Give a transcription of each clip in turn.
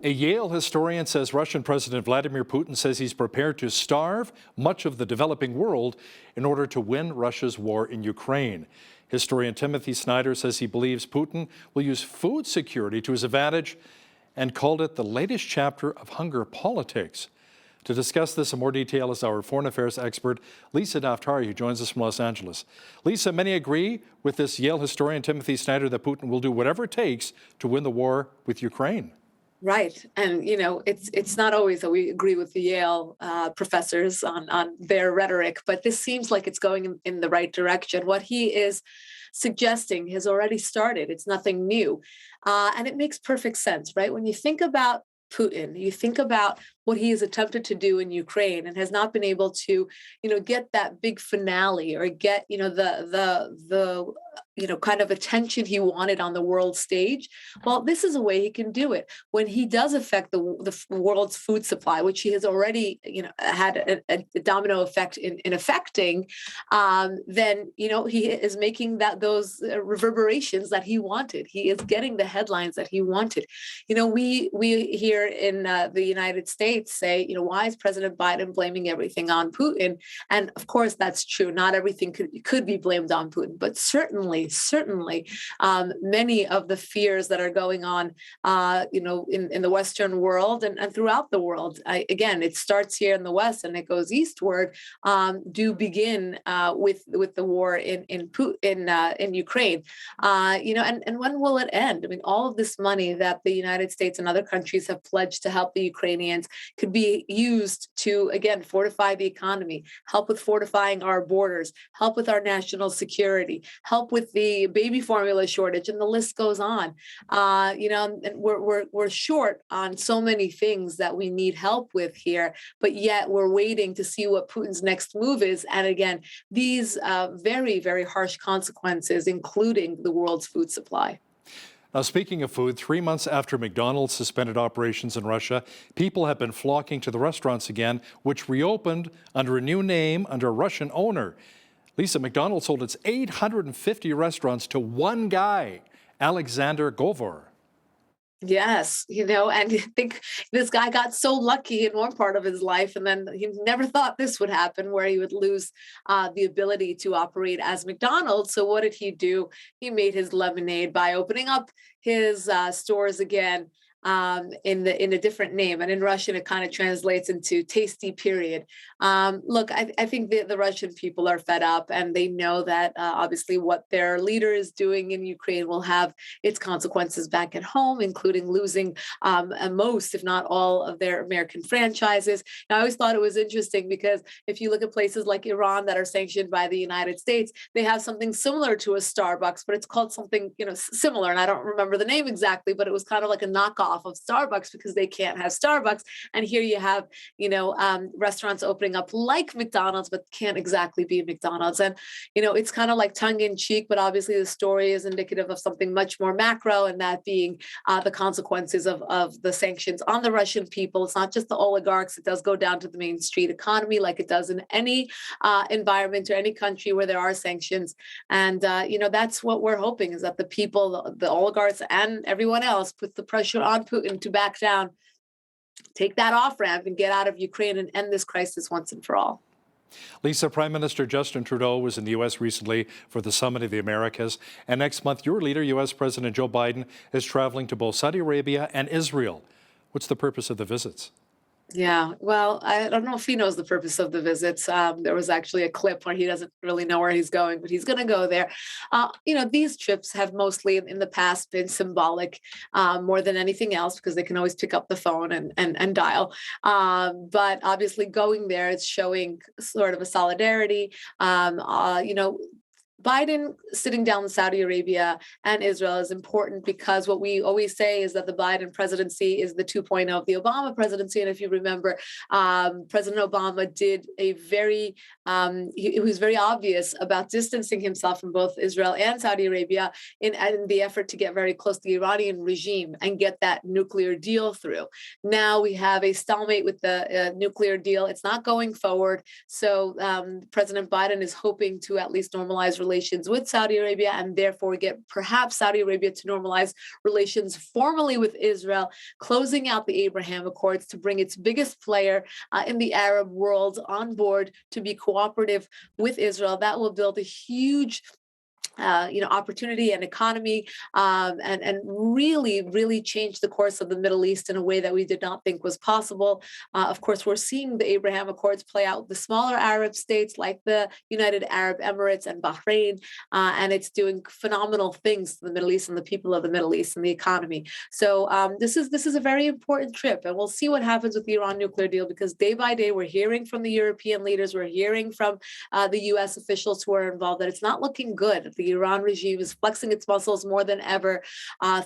A Yale historian says Russian President Vladimir Putin says he's prepared to starve much of the developing world in order to win Russia's war in Ukraine. Historian Timothy Snyder says he believes Putin will use food security to his advantage and called it the latest chapter of hunger politics. To discuss this in more detail is our foreign affairs expert, Lisa Daftari, who joins us from Los Angeles. Lisa, many agree with this Yale historian Timothy Snyder that Putin will do whatever it takes to win the war with Ukraine. Right. And, it's not always that we agree with the Yale professors on their rhetoric, but this seems like it's going in the right direction. What he is suggesting has already started. It's nothing new. And it makes perfect sense, right? When you think about Putin, you think about what he has attempted to do in Ukraine and has not been able to, get that big finale or get, the kind of attention he wanted on the world stage. Well, this is a way he can do it. When he does affect the world's food supply, which he has already, had a domino effect in affecting, then, he is making those reverberations that he wanted. He is getting the headlines that he wanted. We here in the United States say, why is President Biden blaming everything on Putin? And of course, that's true. Not everything could be blamed on Putin, but certainly, many of the fears that are going on, in the Western world and throughout the world. Again, it starts here in the West and it goes eastward. Do begin with the war in Ukraine. And when will it end? I mean, all of this money that the United States and other countries have pledged to help the Ukrainians could be used to, again, fortify the economy, help with fortifying our borders, help with our national security, help with the baby formula shortage, and the list goes on. And we're short on so many things that we need help with here, but yet we're waiting to see what Putin's next move is. And again, these very, very harsh consequences, including the world's food supply. Now, speaking of food, 3 months after McDonald's suspended operations in Russia, people have been flocking to the restaurants again, which reopened under a new name under a Russian owner. Lisa, McDonald's sold its 850 restaurants to one guy, Alexander Govor. Yes, and I think this guy got so lucky in one part of his life, and then he never thought this would happen, where he would lose the ability to operate as McDonald's. So what did he do? He made his lemonade by opening up his stores again. In a different name, and in Russian it kind of translates into tasty period. Look, I think the Russian people are fed up, and they know that obviously what their leader is doing in Ukraine will have its consequences back at home, including losing most, if not all, of their American franchises. And I always thought it was interesting because if you look at places like Iran that are sanctioned by the United States, they have something similar to a Starbucks, but it's called something similar, and I don't remember the name exactly, but it was kind of like a knockoff of Starbucks because they can't have Starbucks. And here you have, restaurants opening up like McDonald's, but can't exactly be McDonald's. And, it's kind of like tongue in cheek, but obviously the story is indicative of something much more macro, and that being the consequences of the sanctions on the Russian people. It's not just the oligarchs. It does go down to the main street economy like it does in any environment or any country where there are sanctions. And, that's what we're hoping, is that the people, the oligarchs and everyone else put the pressure on Putin to back down, take that off ramp, and get out of Ukraine and end this crisis once and for all. Lisa, Prime Minister Justin Trudeau was in the U.S. recently for the Summit of the Americas, and next month your leader, U.S. President Joe Biden, is traveling to both Saudi Arabia and Israel. What's the purpose of the visits? Yeah, well, I don't know if he knows the purpose of the visits. There was actually a clip where he doesn't really know where he's going, but he's going to go there. These trips have mostly in the past been symbolic more than anything else, because they can always pick up the phone and dial. But obviously going there, it's showing sort of a solidarity. Biden sitting down with Saudi Arabia and Israel is important because what we always say is that the Biden presidency is the 2.0 of the Obama presidency. And if you remember, President Obama did he was very obvious about distancing himself from both Israel and Saudi Arabia in the effort to get very close to the Iranian regime and get that nuclear deal through. Now we have a stalemate with the nuclear deal. It's not going forward. So President Biden is hoping to at least normalize relations relations with Saudi Arabia and therefore get perhaps Saudi Arabia to normalize relations formally with Israel, closing out the Abraham Accords to bring its biggest player in the Arab world on board to be cooperative with Israel. That will build a huge opportunity and economy, and really change the course of the Middle East in a way that we did not think was possible. Of course, we're seeing the Abraham Accords play out with the smaller Arab states like the United Arab Emirates and Bahrain, and it's doing phenomenal things to the Middle East and the people of the Middle East and the economy. So this is a very important trip, and we'll see what happens with the Iran nuclear deal, because day by day we're hearing from the European leaders, we're hearing from the U.S. officials who are involved that it's not looking good. The Iran regime is flexing its muscles more than ever,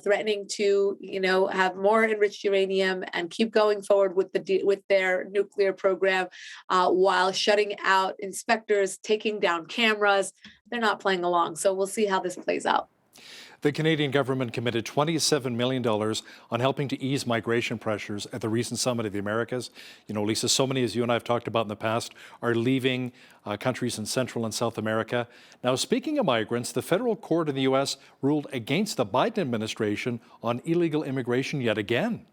threatening to, have more enriched uranium and keep going forward with their nuclear program, while shutting out inspectors, taking down cameras. They're not playing along. So we'll see how this plays out. The Canadian government committed $27 million on helping to ease migration pressures at the recent Summit of the Americas. Lisa, so many, as you and I have talked about in the past, are leaving countries in Central and South America. Now, speaking of migrants, the federal court in the U.S. ruled against the Biden administration on illegal immigration yet again.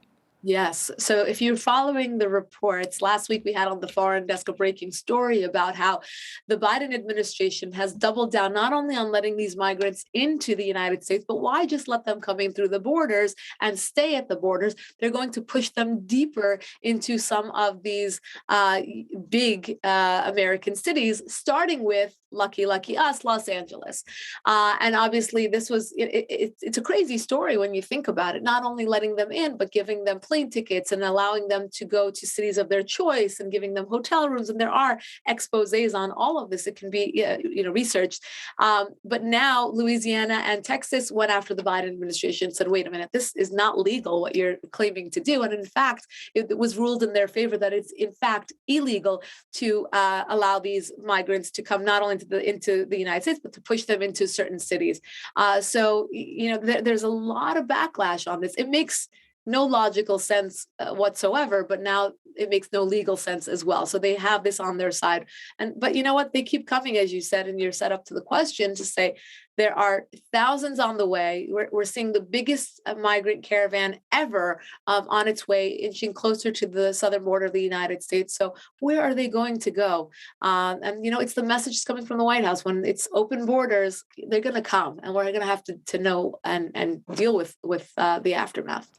Yes. So if you're following the reports, last week we had on the Foreign Desk a breaking story about how the Biden administration has doubled down not only on letting these migrants into the United States, but why just let them come in through the borders and stay at the borders? They're going to push them deeper into some of these big American cities, starting with lucky us, Los Angeles. And obviously this was, it's a crazy story when you think about it, not only letting them in, but giving them plane tickets and allowing them to go to cities of their choice and giving them hotel rooms. And there are exposés on all of this. It can be, researched. But now Louisiana and Texas went after the Biden administration and said, wait a minute, this is not legal, what you're claiming to do. And in fact, it was ruled in their favor that it's in fact illegal to allow these migrants to come not only into the United States, but to push them into certain cities. So, there's a lot of backlash on this. It makes no logical sense whatsoever, but now it makes no legal sense as well. So they have this on their side. But you know what? They keep coming, as you said, and you're set up to the question to say there are thousands on the way. We're seeing the biggest migrant caravan ever on its way, inching closer to the southern border of the United States. So where are they going to go? And it's the message coming from the White House. When it's open borders, they're going to come, and we're going to have to know and deal with the aftermath.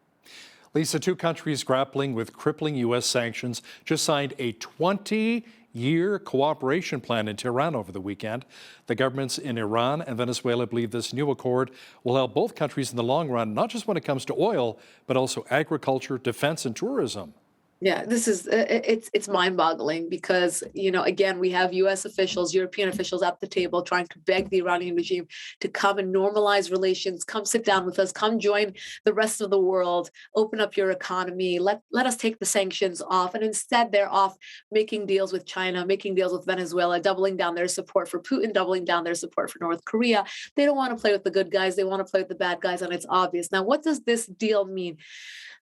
Lisa, two countries grappling with crippling U.S. sanctions just signed a 20-year cooperation plan in Tehran over the weekend. The governments in Iran and Venezuela believe this new accord will help both countries in the long run, not just when it comes to oil, but also agriculture, defense, and tourism. Yeah, this is it's mind-boggling because, again, we have U.S. officials, European officials at the table trying to beg the Iranian regime to come and normalize relations, come sit down with us, come join the rest of the world, open up your economy, let us take the sanctions off. And instead, they're off making deals with China, making deals with Venezuela, doubling down their support for Putin, doubling down their support for North Korea. They don't want to play with the good guys. They want to play with the bad guys, and it's obvious. Now, what does this deal mean?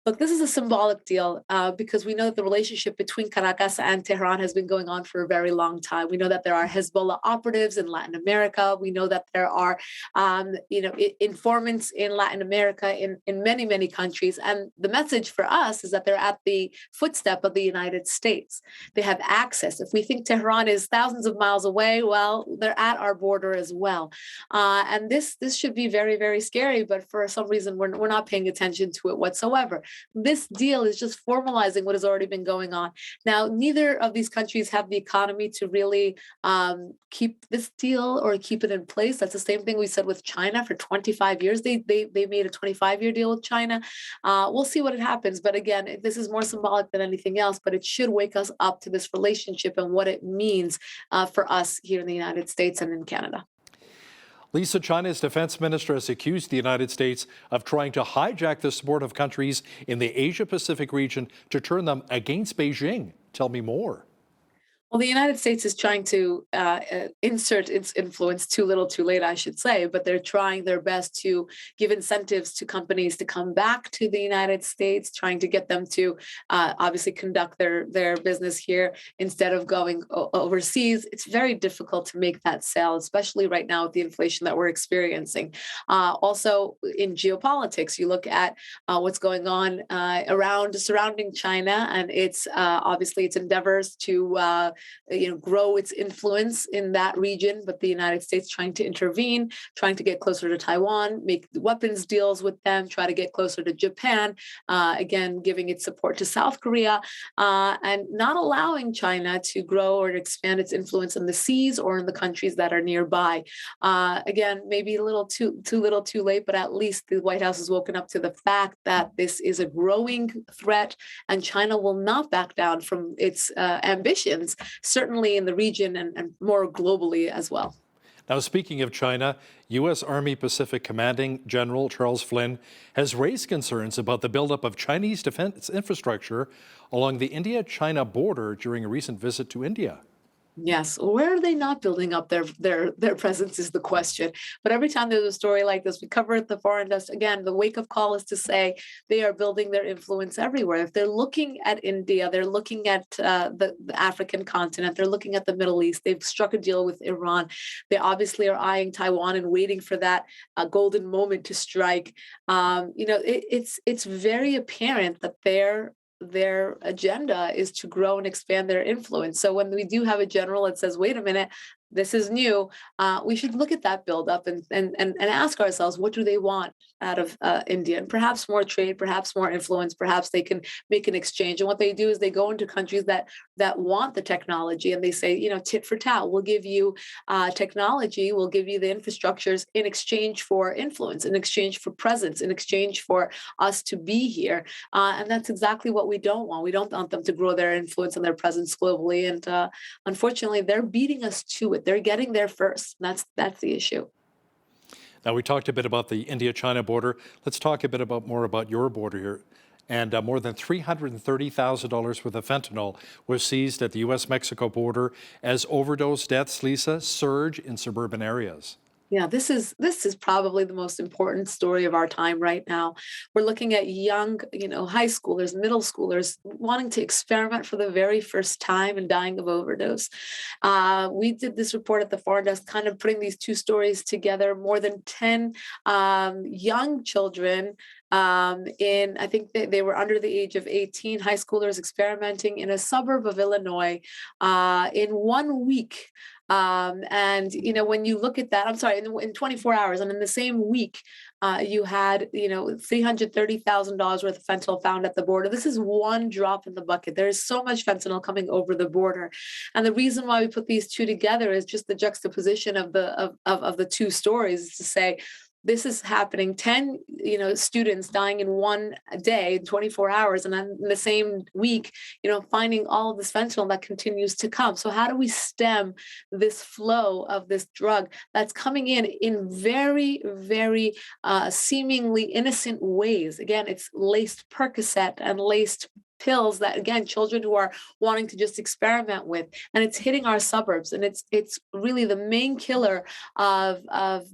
Look, this is a symbolic deal because we know that the relationship between Caracas and Tehran has been going on for a very long time. We know that there are Hezbollah operatives in Latin America. We know that there are, informants in Latin America, in many, many countries. And the message for us is that they're at the footstep of the United States. They have access. If we think Tehran is thousands of miles away, well, they're at our border as well. And this should be very, very scary. But for some reason, we're not paying attention to it whatsoever. This deal is just formalizing what has already been going on. Now, neither of these countries have the economy to really keep this deal or keep it in place. That's the same thing we said with China for 25 years. They made a 25-year deal with China. We'll see what happens. But again, this is more symbolic than anything else, but it should wake us up to this relationship and what it means for us here in the United States and in Canada. Lisa, China's defense minister has accused the United States of trying to hijack the support of countries in the Asia-Pacific region to turn them against Beijing. Tell me more. Well, the United States is trying to insert its influence too little, too late, I should say, but they're trying their best to give incentives to companies to come back to the United States, trying to get them to obviously conduct their business here instead of going overseas. It's very difficult to make that sale, especially right now with the inflation that we're experiencing. Also, in geopolitics, you look at what's going on around surrounding China and its obviously its endeavors to grow its influence in that region, but the United States trying to intervene, trying to get closer to Taiwan, make weapons deals with them, try to get closer to Japan, again, giving its support to South Korea, and not allowing China to grow or expand its influence in the seas or in the countries that are nearby. Again, maybe a little too little too late, but at least the White House has woken up to the fact that this is a growing threat and China will not back down from its ambitions, certainly in the region and more globally as well. Now, speaking of China, U.S. Army Pacific Commanding General Charles Flynn has raised concerns about the buildup of Chinese defense infrastructure along the India-China border during a recent visit to India. Yes, where are they not building up their presence is the question. But every time there's a story like this, we cover it the foreign desk. Again, the wake up call is to say they are building their influence everywhere. If they're looking at India, they're looking at the African continent, they're looking at the Middle East. They've struck a deal with Iran. They obviously are eyeing Taiwan and waiting for that golden moment to strike. It's very apparent that their agenda is to grow and expand their influence. So when we do have a general that says, wait a minute, this is new, we should look at that buildup and ask ourselves, what do they want out of India? And perhaps more trade, perhaps more influence, perhaps they can make an exchange. And what they do is they go into countries that want the technology and they say, tit for tat, we'll give you technology, we'll give you the infrastructures in exchange for influence, in exchange for presence, in exchange for us to be here. And that's exactly what we don't want. We don't want them to grow their influence and their presence globally. And unfortunately, they're beating us to it. They're getting there first. That's the issue. Now, we talked a bit about the India-China border. Let's talk a bit more about your border here. And more than $330,000 worth of fentanyl was seized at the U.S.-Mexico border as overdose deaths, Lisa, surge in suburban areas. Yeah, this is probably the most important story of our time right now. We're looking at young, high schoolers, middle schoolers wanting to experiment for the very first time and dying of overdose. We did this report at the Foreign Desk, kind of putting these two stories together. More than 10 young children I think they were under the age of 18, high schoolers experimenting in a suburb of Illinois in 1 week. When you look at that, I'm sorry, in 24 hours, and in the same week, you had, $330,000 worth of fentanyl found at the border. This is one drop in the bucket. There is so much fentanyl coming over the border. And the reason why we put these two together is just the juxtaposition of the two stories, is to say, this is happening, 10 students dying in 1 day, 24 hours, and then in the same week, finding all of this fentanyl that continues to come. So how do we stem this flow of this drug that's coming in very, very seemingly innocent ways? Again, it's laced Percocet and laced pills that, again, children who are wanting to just experiment with, and it's hitting our suburbs, and it's really the main killer of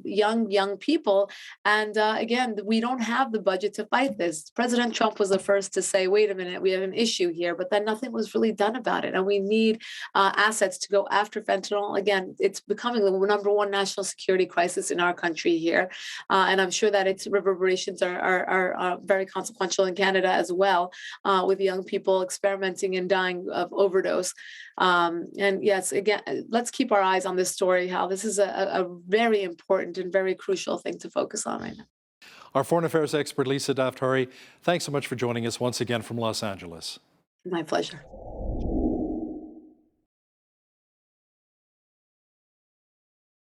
young people. And again, we don't have the budget to fight this. President Trump was the first to say, wait a minute, we have an issue here, but then nothing was really done about it. And we need assets to go after fentanyl. Again, it's becoming the number one national security crisis in our country here. And I'm sure that its reverberations are very consequential in Canada as well, with young people experimenting and dying of overdose. And yes, again, let's keep our eyes on this story, Hal. This is a very important and very crucial thing to focus on right now. Our foreign affairs expert, Lisa Daftari, thanks so much for joining us once again from Los Angeles. My pleasure.